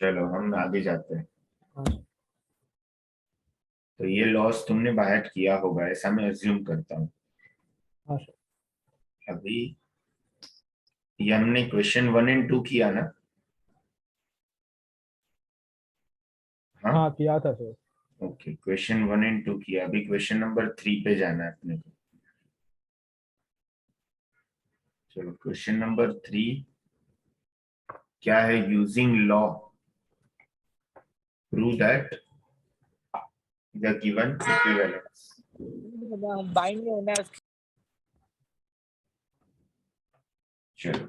चलो हम आगे जाते हैं। हाँ तो ये लॉस तुमने बाहर किया होगा, ऐसा मैं अज्यूम करता हूँ। हाँ सर। अभी ये हमने क्वेश्चन 1 और 2 किया ना? हाँ। हाँ किया था सर। ओके, क्वेश्चन 1 और 2 किया, अभी क्वेश्चन नंबर 3 पे जाना है अपने को। चलो क्वेश्चन नंबर 3 क्या है? Using law prove that the given equivalence. Bind में होना है। चलो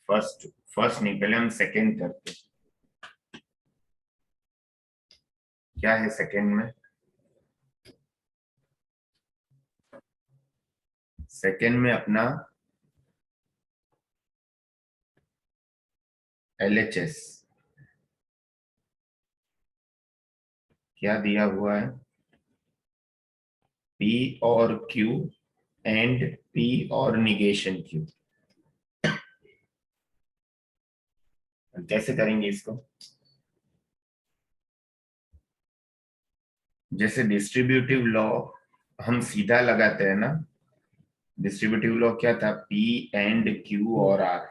फर्स्ट फर्स्ट नहीं, पहले हम सेकंड करते हैं। क्या है सेकंड में? सेकंड में अपना एलएचएस क्या दिया हुआ है? पी और क्यू एंड पी और निगेशन क्यू। कैसे करेंगे इसको? जैसे डिस्ट्रीब्यूटिव लॉ हम सीधा लगाते हैं ना। डिस्ट्रीब्यूटिव लॉ क्या था? पी एंड क्यू और आर।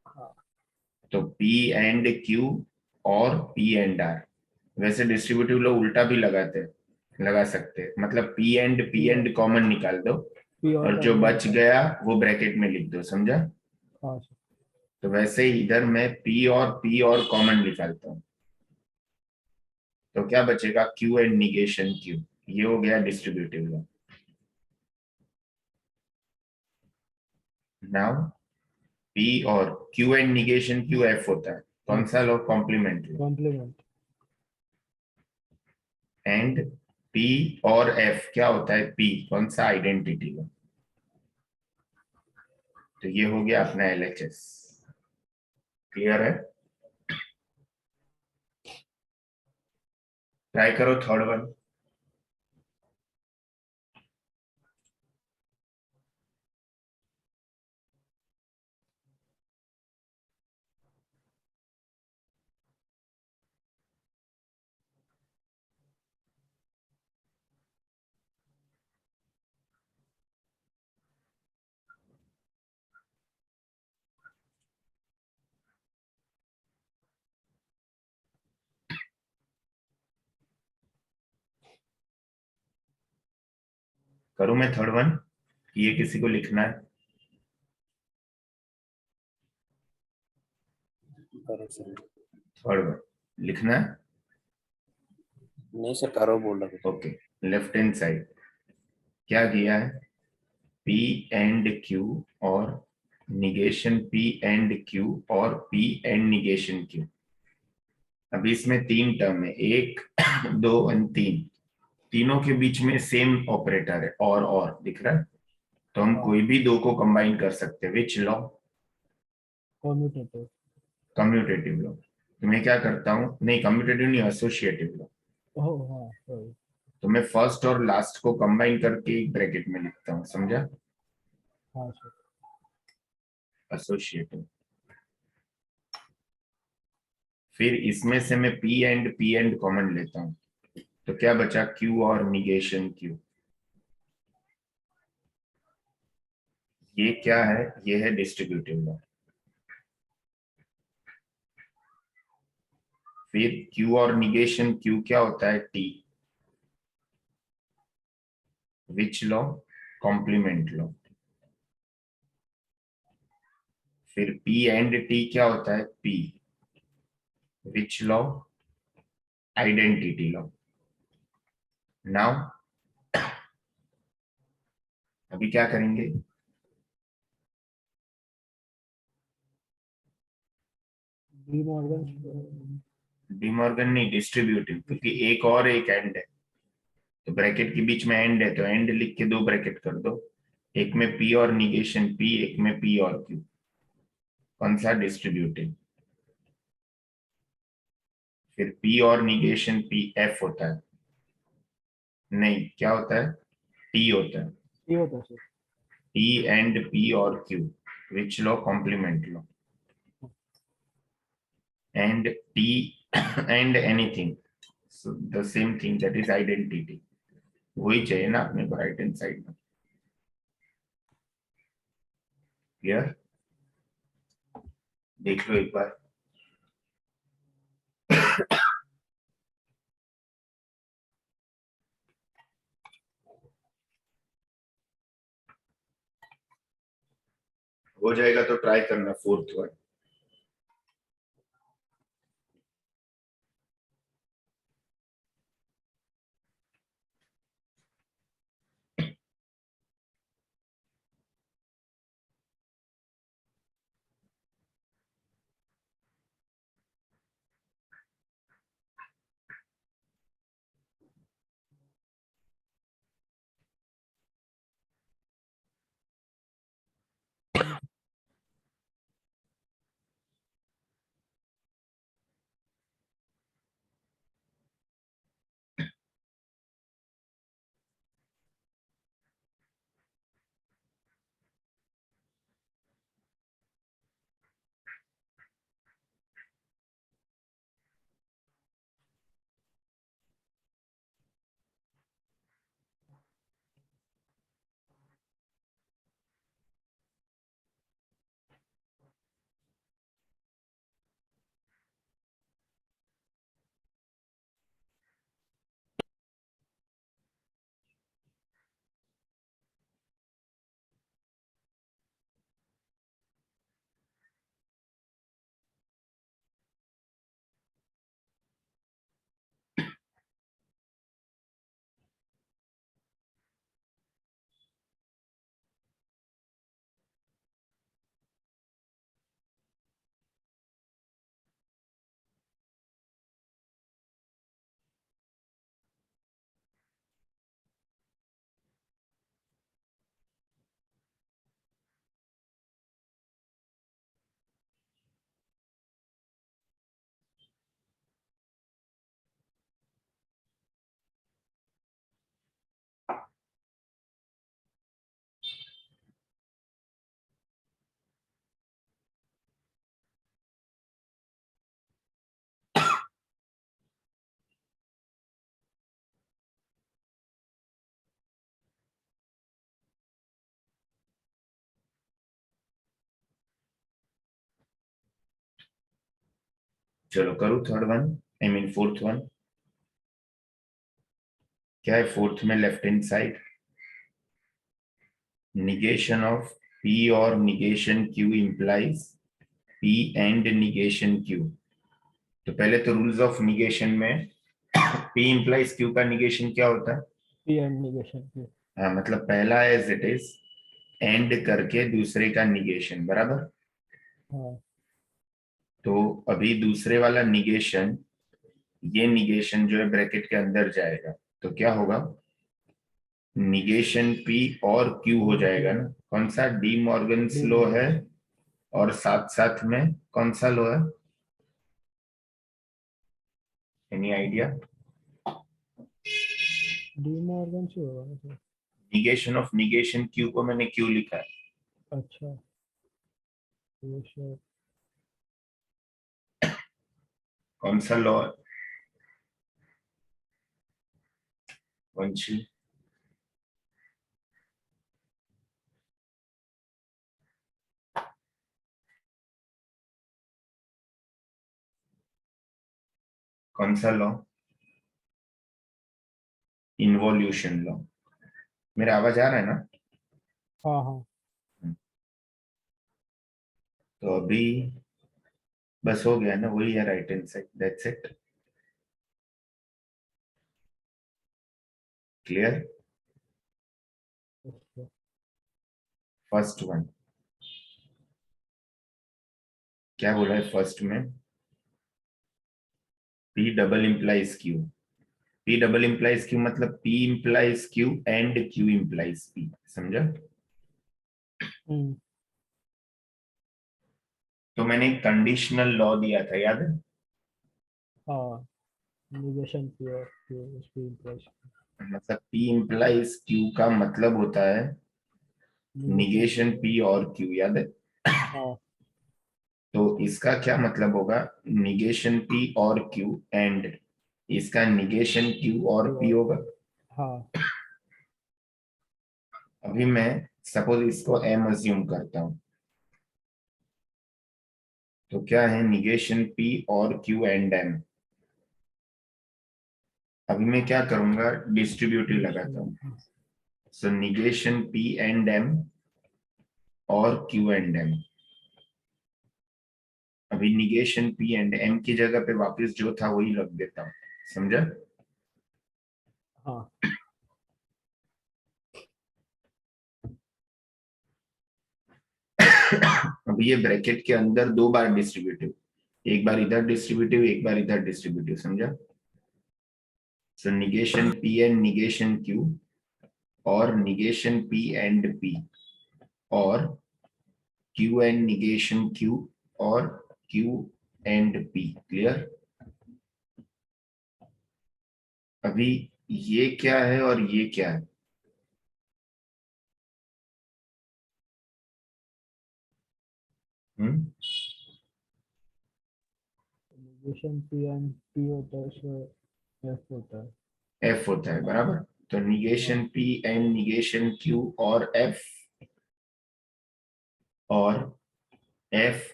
हाँ तो पी एंड क्यू और पी एंड आर। वैसे डिस्ट्रीब्यूटिव लॉ उल्टा भी लगा सकते हैं, मतलब पी एंड कॉमन निकाल दो पी और और जो कॉमन बच निकाल। गया वो ब्रैकेट में लिख दो, समझा? हाँ सर। तो वैसे ही इधर मैं पी और कॉमन निकालता हूँ, तो क्या बचेगा? Q and negation Q. ये हो गया डिस्ट्रीब्यूटिव लॉ। नाउ पी और Q and negation Q F होता है। कौन सा law? Complement law. Complement. And P और एफ क्या होता है? पी कौन सा? Identity law. तो ये हो गया अपना एलएचएस। क्लियर है? ट्राई करो थर्ड वन। करूं मैं थर्ड वन? ये किसी को लिखना है? करो सर। थर्ड वन लिखना है। नहीं सर, करो बोल रहे थे। ओके, लेफ्ट हैंड साइड क्या किया है? पी एंड क्यू और निगेशन पी एंड क्यू और पी एंड निगेशन क्यू। अभी इसमें 3 टर्म है, 1 2 और 3। तीनों के बीच में सेम ऑपरेटर है, और दिख रहा है। तो हम हाँ कोई भी दो को कंबाइन कर सकते हैं। Which law? Commutative. Commutative law. तो मैं क्या करता हूँ, नहीं कम्यूटेटिव नहीं, एसोसिएटिव लॉ। ओह हाँ सॉरी। तो मैं फर्स्ट और लास्ट को कंबाइन करके एक ब्रैकेट में लिखता हूँ, समझा? हाँ सर। एसोसिएटिव। फिर इसमें से मैं पी एंड कॉमन लेता हूँ, तो क्या बचा? क्यू और निगेशन क्यू। ये क्या है? ये है डिस्ट्रीब्यूटिव लॉ। फिर क्यू और निगेशन क्यू क्या होता है? T. Which law? Complement law. फिर पी एंड टी क्या होता है? P. Which law? Identity law. Now अभी क्या करेंगे? De Morgan. डिमॉर्गन नहीं, डिस्ट्रीब्यूटिव, क्योंकि एक और एक एंड है, तो ब्रैकेट के बीच में एंड है, तो एंड लिख के 2 ब्रैकेट कर दो। एक में पी और निगेशन पी, एक में पी और क्यू। कौन सा? डिस्ट्रीब्यूटिव। फिर पी और निगेशन पी एफ होता है? नहीं, क्या होता है? टी होता है। ये होता है सर। पी एंड पी और Q. Which law? Complement law. and T and anything. So the same thing, that is identity. वही चाहिए ना अपने को राइट हैंड साइड में. क्लियर? देख लो एक बार. हो जाएगा तो ट्राई करना फोर्थ वन. चलो करो third one, I mean fourth one. क्या है फोर्थ में left hand side? Negation of P और negation Q implies P and negation Q. तो पहले तो रूल्स ऑफ निगेशन में P इंप्लाइज Q का निगेशन क्या होता है? P and negation Q. हाँ, मतलब पहला एज इट इज एंड करके दूसरे का निगेशन, बराबर. हाँ. तो अभी दूसरे वाला निगेशन, ये निगेशन जो है ब्रैकेट के अंदर जाएगा, तो क्या होगा? निगेशन P और Q हो जाएगा ना. कौन सा? डी मॉर्गन्स लॉ है. और साथ साथ में कौन सा लॉ है? Any idea? डी मॉर्गन से होगा ना sir. Negation of negation Q को मैंने Q लिखा है. अच्छा. ये सर. कौन सा लॉ है वंशी? कौन सा लॉ? Involution law. मेरा आवाज आ रहा है ना? हाँ हाँ. तो अभी बस हो गया ना, वही है right hand side, that's it. Clear? अच्छा. फर्स्ट वन क्या बोला है फर्स्ट में? P double implies Q. P double implies Q मतलब P implies Q and Q implies P. समझा? हम्म. तो मैंने कंडीशनल लॉ दिया था, याद है? हाँ. negation P और Q is P implies मतलब P इंप्लाइज Q का मतलब होता है negation. निगेशन P और Q, याद है? हाँ. तो इसका क्या मतलब होगा, निगेशन पी और क्यू एंड इसका निगेशन क्यू और पी होगा। हाँ अभी मैं सपोज इसको एम अज्यूम करता हूं, तो क्या है निगेशन पी और क्यू एंड एम। अभी मैं क्या करूंगा, डिस्ट्रीब्यूटिव लगाता हूं। सो निगेशन पी एंड एम और क्यू एंड एम। अभी निगेशन पी एंड एम की जगह पे वापस जो था वही रख देता हूं, समझा। हाँ अभी ये ब्रैकेट के अंदर दो बार डिस्ट्रीब्यूटिव, एक बार इधर डिस्ट्रीब्यूटिव एक बार इधर डिस्ट्रीब्यूटिव, समझा। So negation p and negation q और निगेशन पी एंड पी और क्यू एंड निगेशन क्यू और क्यू एंड पी। क्लियर। अभी ये क्या है और ये क्या है। निगेशन पी एंड पी होता है, इसमें एफ होता है। एफ होता है बराबर। तो negation p and negation q और एफ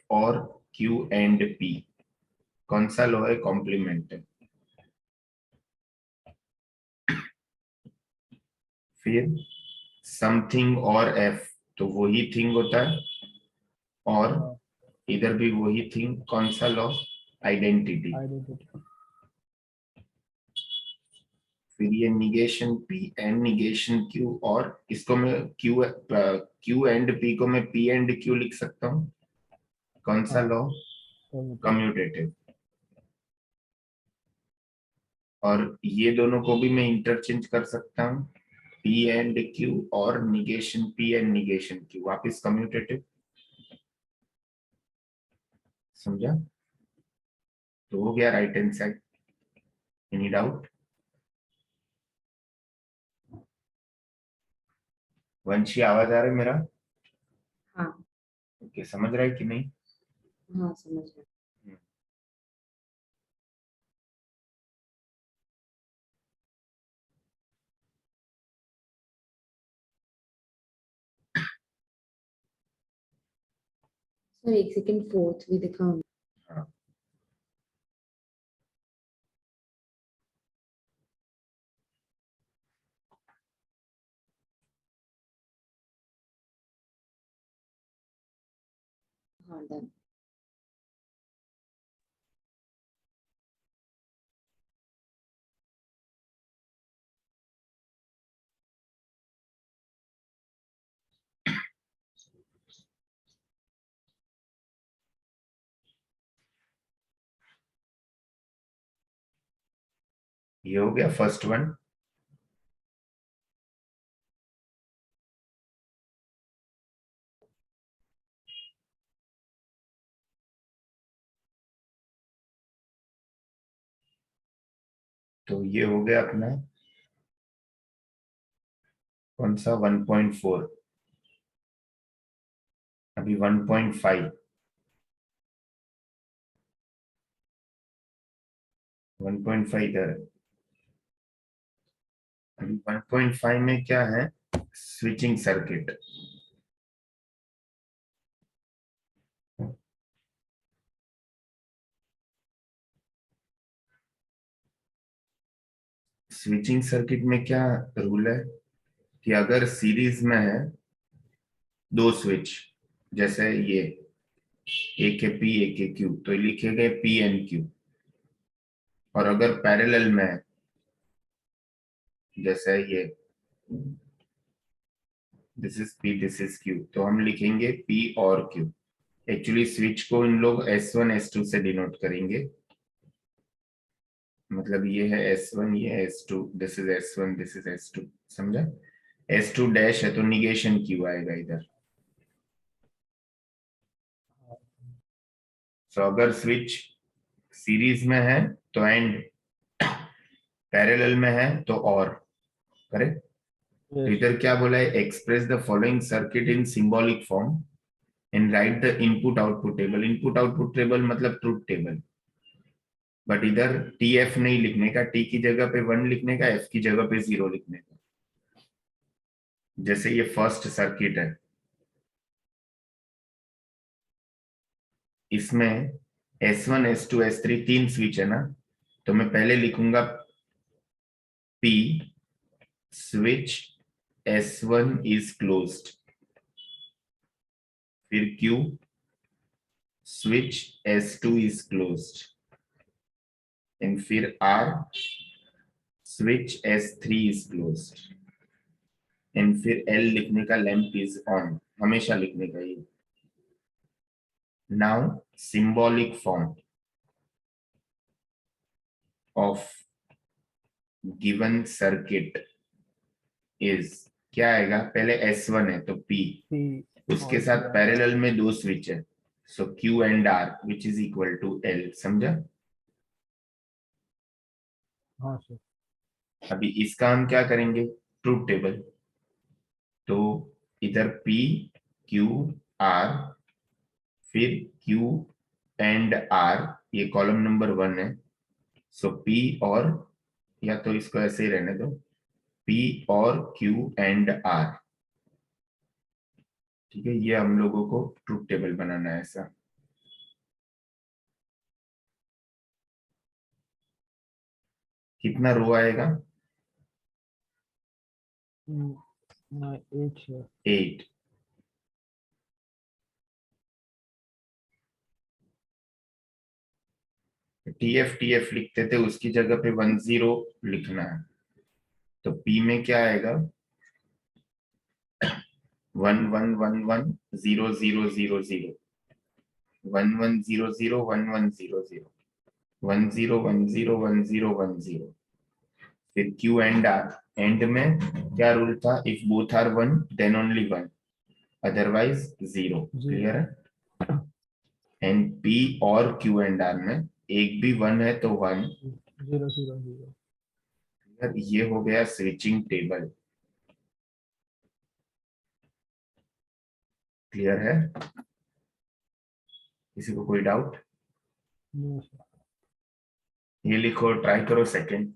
और क्यू एंड पी कौन सा लो है, कॉम्प्लीमेंट है। फिर समथिंग और एफ तो वही थिंग होता है, और हाँ इधर भी वही थिंग, कौन सा लॉ, आइडेंटिटी। आइडेंटिटी। फिर ये negation p and negation q और इसको मैं क्यू एंड पी को मैं पी एंड क्यू लिख सकता हूँ, कौन सा हाँ लॉ, कम्यूटेटिव। और ये दोनों को भी मैं इंटरचेंज कर सकता हूँ, पी एंड क्यू और negation p and negation q, वापिस कम्यूटेटिव, समझा। तो हो गया right hand side. Any doubt. Vanshi आवाज आ रहा है मेरा। हाँ ओके, समझ रहा है कि नहीं। हाँ समझ गया। सर एक सेकंड, फोर्थ भी दिखाओ। हाँ। हाँ डन। ये हो गया फर्स्ट वन। तो ये हो गया अपना कौन सा 1.4। अभी 1.5, 1.5 इधर है। अभी 1.5 में क्या है, स्विचिंग सर्किट। स्विचिंग सर्किट में क्या रूल है कि अगर सीरीज में है दो स्विच, जैसे ये एक है पी एक है क्यू, तो लिखे गए पी एंड क्यू। और अगर पैरेलल में है, जैसे ये this is P this is Q, तो हम लिखेंगे पी और क्यू। एक्चुअली स्विच को इन लोग S1 S2 से डिनोट करेंगे, मतलब ये है S1 ये S2, this is S1 this is S2, समझा। S2 डैश है तो निगेशन क्यू आएगा इधर। सो अगर स्विच सीरीज में है तो एंड, पैरेलल में है तो और, करेक्ट। तो यस इधर क्या बोला है, express the following circuit in symbolic form and write the input output table. Input output table मतलब truth table. बट इधर टी एफ नहीं लिखने का, टी की जगह पे 1 लिखने का, एफ की जगह पे 0 लिखने का। जैसे ये फर्स्ट सर्किट है, इसमें S1 S2 S3 तीन स्विच है ना, तो मैं पहले लिखूंगा P switch S1 is closed, फिर Q switch S2 is closed, and फिर R switch S3 is closed, and फिर L लिखने का लैंप इज ऑन, हमेशा लिखने का ये। Now symbolic form of given circuit is, क्या आएगा, पहले S1 है तो P, P उसके और साथ Q। पैरेलल में दो स्विच है, so Q and R which is equal to L। समझा? हाँ सर। अभी इसका हम क्या करेंगे, ट्रूथ टेबल। तो इधर P Q R, फिर Q एंड R, ये कॉलम नंबर 1 है, सो P और, या तो इसको ऐसे ही रहने दो, P और Q एंड R। ठीक है, ये हम लोगों को ट्रूथ टेबल बनाना है ऐसा। कितना रो आएगा, 8 सर। 8। टीएफ लिखते थे, उसकी जगह पे 10 लिखना है, तो पी में क्या आएगा, 1111 0 0 0 0, 1100 1100, 1010 10 10, फिर क्यू एंड आर। एंड में क्या रूल था, if both are 1 then only 1, otherwise 0। 0। Clear है? एंड पी और क्यू एंड आर में एक भी 1 है तो 1। 0 0 0। ये हो गया स्विचिंग टेबल। क्लियर है? किसी को कोई डाउट? No sir. ये लिखो, ट्राई करो सेकंड।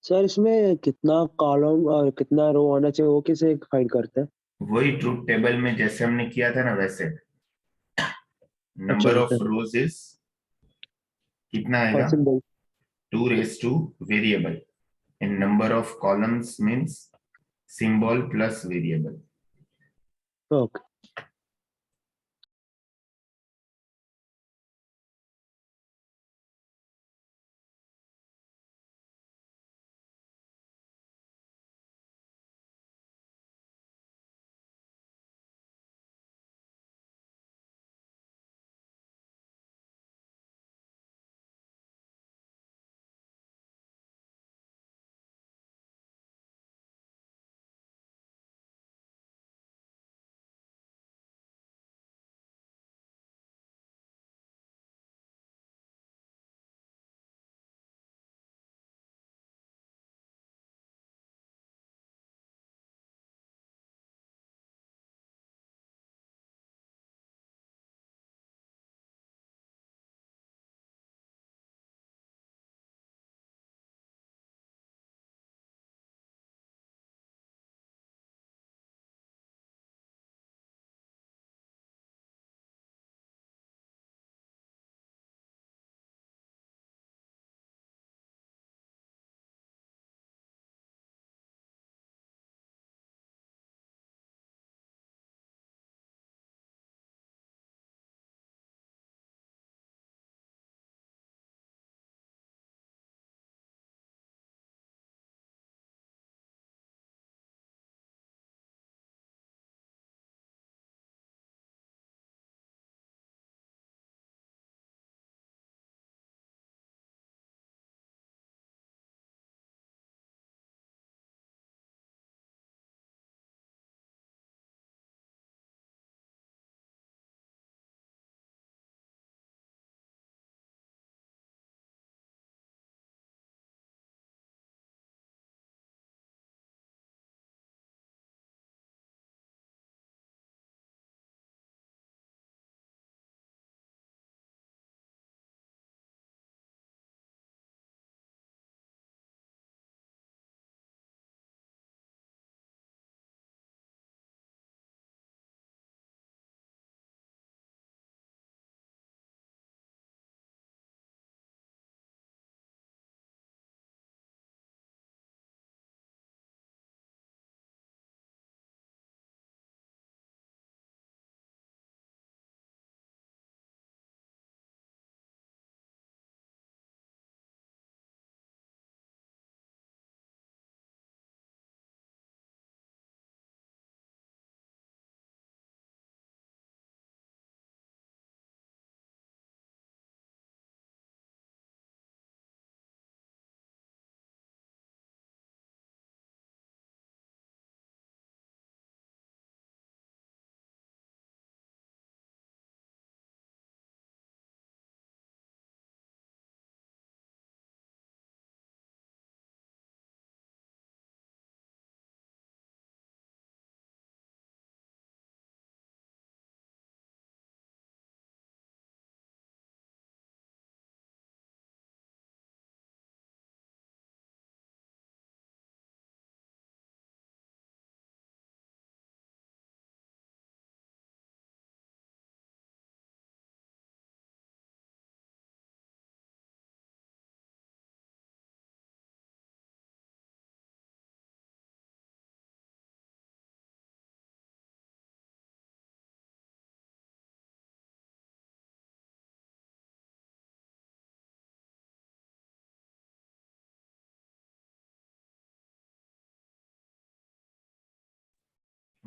सर इसमें कितना कॉलम और कितना रो आना चाहिए वो कैसे फाइंड करते हैं? वही ट्रूथ टेबल में जैसे हमने किया था ना वैसे। अच्छा नंबर ऑफ अच्छा। रोज इज, कितना हाँ आएगा, symbol. 2 raised to variable, and number of columns means symbol plus variable. Okay.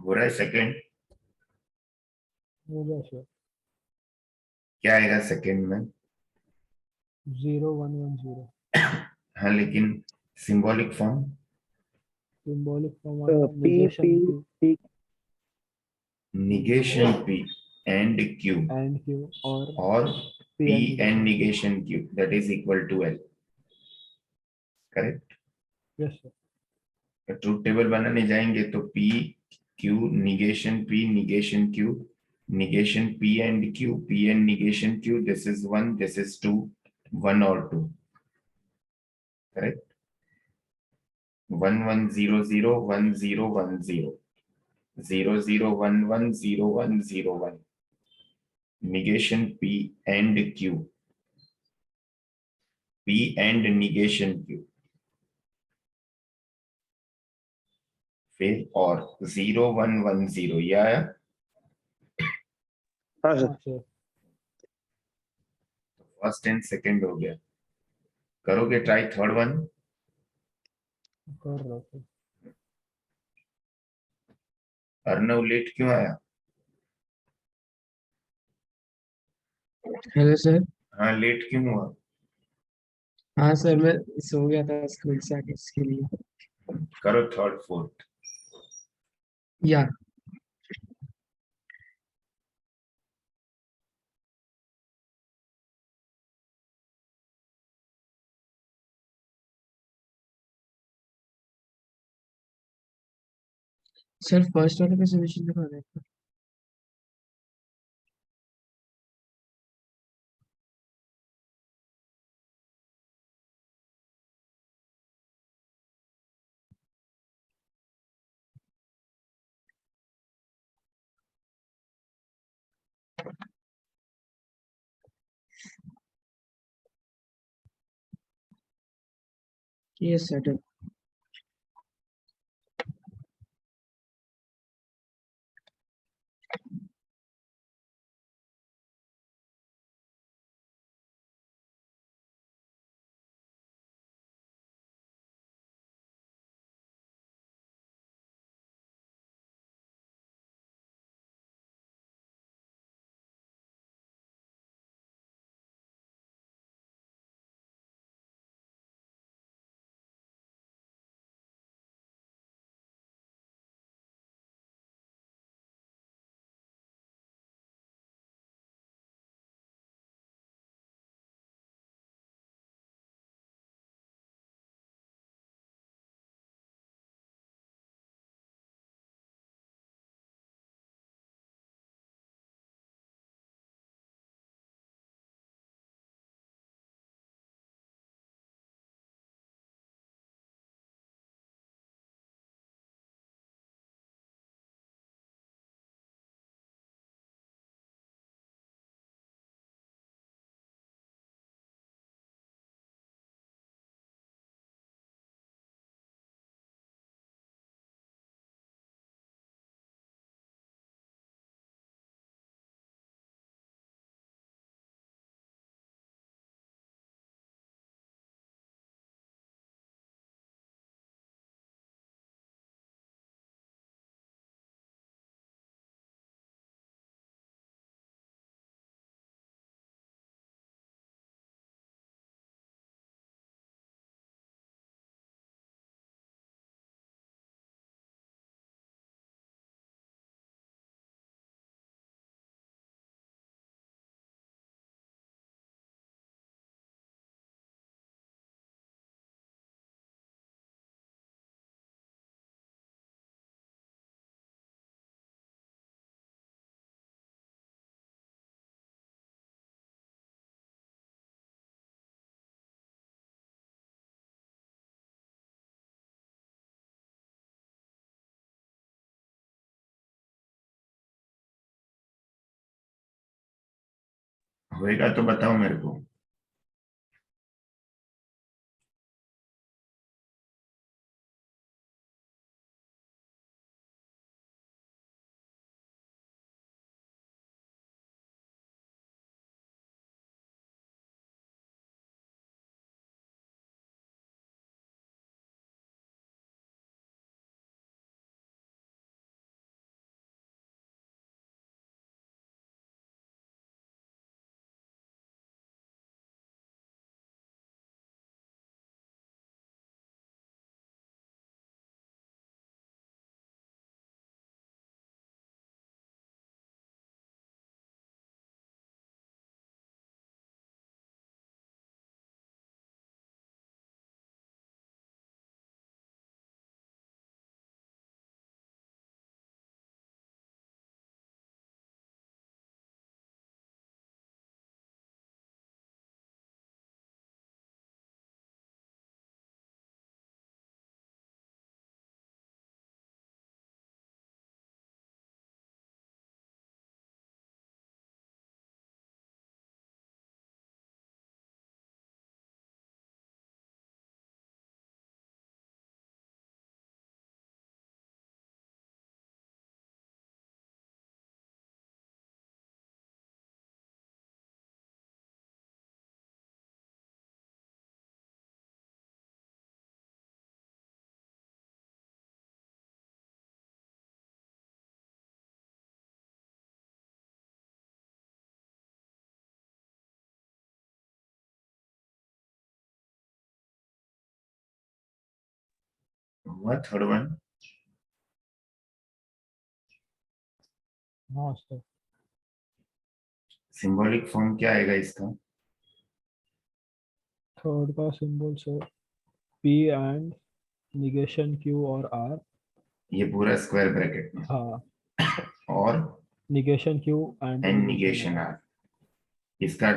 हो रहा है सेकंड? हो गया सर। क्या आएगा सेकंड में? 0110 हाँ, लेकिन symbolic form symbolic form p आएगा p negation p p negation p and q and q और और p p and and negation q. Negation q that is equal to L. Correct? Yes sir. Truth table बनाने जाएंगे तो p q negation p negation q negation p and q, p and negation q, this is 1, this is 2, 1 or 2. Correct? 1 1 0 0 1 0 1 0 0 0 1 1 0 1 0 1. Negation p and q, p and negation q. फिर और 0 1 1 0 ये आया। हाँ sir. हाँ sir. First and second हो गया। करोगे try third one? कर रहा हूँ सर। अर्नव लेट क्यों आया? Hello sir. हाँ, लेट क्यों हुआ? हाँ सर, मैं सो गया था स्कूल से आके, इसके लिए। करो थर्ड फोर्थ। या सर, फर्स्ट वाले का सोल्यूशन दिखाना है। Yes sir. होएगा तो बताओ मेरे को। हुआ थर्ड वन? हाँ सर। सिंबॉलिक फॉर्म क्या आएगा इसका? थर्ड का symbol sir P and negation Q और R। ये पूरा स्क्वायर ब्रैकेट में, हाँ, और negation Q and N negation negation R। R. इसका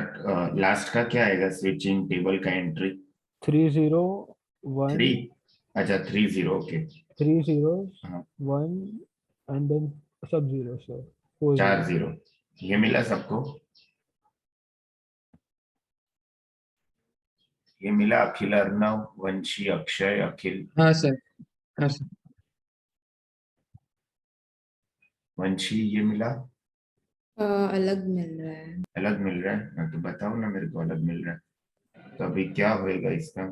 लास्ट का क्या आएगा स्विचिंग टेबल का एंट्री? 3 0 3? 1 अच्छा 30, ओके। 3 zeros हाँ, 1 and then sub zero sir 4 4 zeros। 0। ये मिला सबको? ये मिला अखिल, अर्णव, वंशी, अक्षय, अखिल। हाँ सर। हाँ सर। वंशी ये मिला? अलग मिल रहा है। अलग मिल रहा है ना? तो बताओ ना मेरे को, अलग मिल रहा है तो अभी क्या होएगा इसका?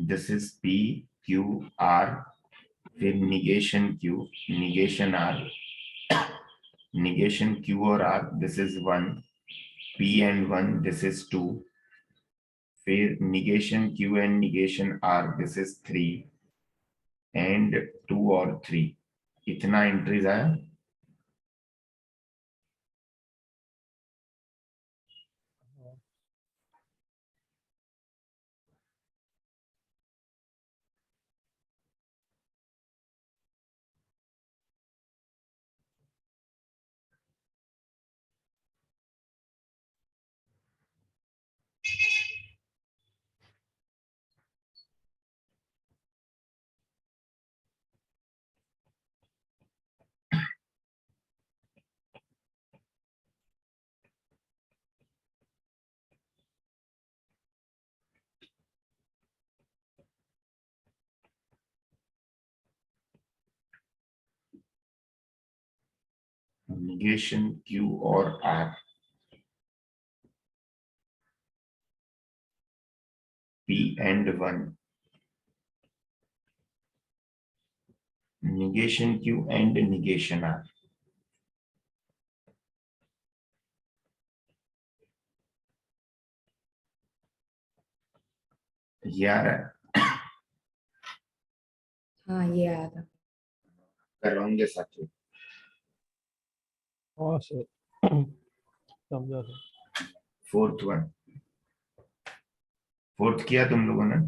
This is p q r, फिर negation q, negation r, negation q और r, this is 1, p and 1, this is 2, फिर negation q and negation r, this is 3, and 2 और 3। इतना एंट्रीज आया। निगेशन क्यू और r, p and 1, negation q and negation r। ये आ रहा है? हाँ ये आया था। करवाएंगे साथियों। हाँ सर समझा सर। फोर्थ वन, फोर्थ किया तुम लोगों ने?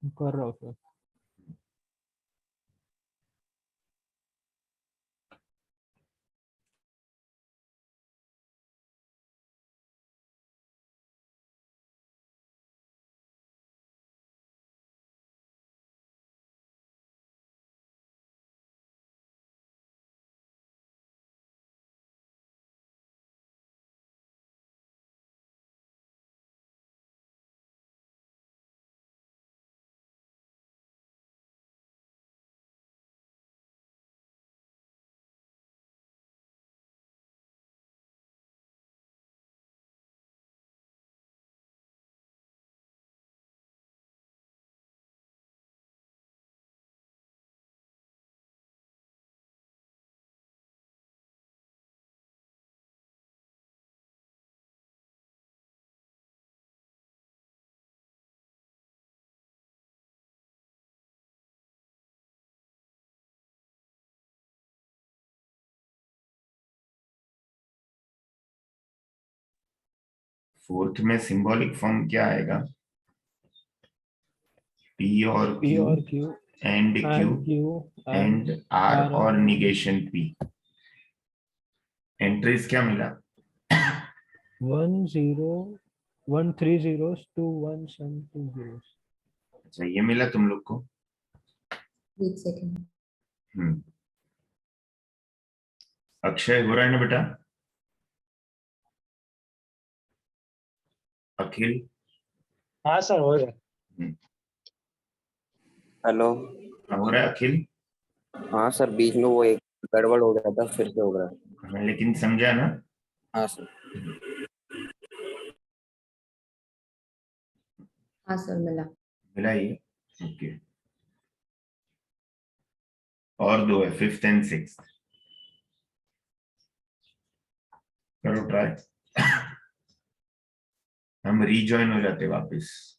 कर रहा हूँ सर। फोर्थ में सिंबॉलिक फॉर्म क्या आएगा? P और P Q और Q and Q and Q and and R R और and निगेशन P। एंट्रीज क्या मिला? 1 0 1 3 zeros 2 ones and 2 zeros। अच्छा ये मिला तुम लोग को? एक सेकेंड। हम्म। अक्षय हो रहा है ना बेटा? अखिल? हाँ सर हो रहा है। हम्म, हेलो। हो रहा है अखिल? हाँ सर, बीच में वो एक गड़बड़ हो गया था, फिर से हो रहा है। हाँ, लेकिन समझा ना? हाँ सर। हाँ सर मिला। मिला ये, ओके। और दो है, फिफ्थ एंड सिक्स्थ। करो ट्राई। हम रीजॉइन हो जाते वापस।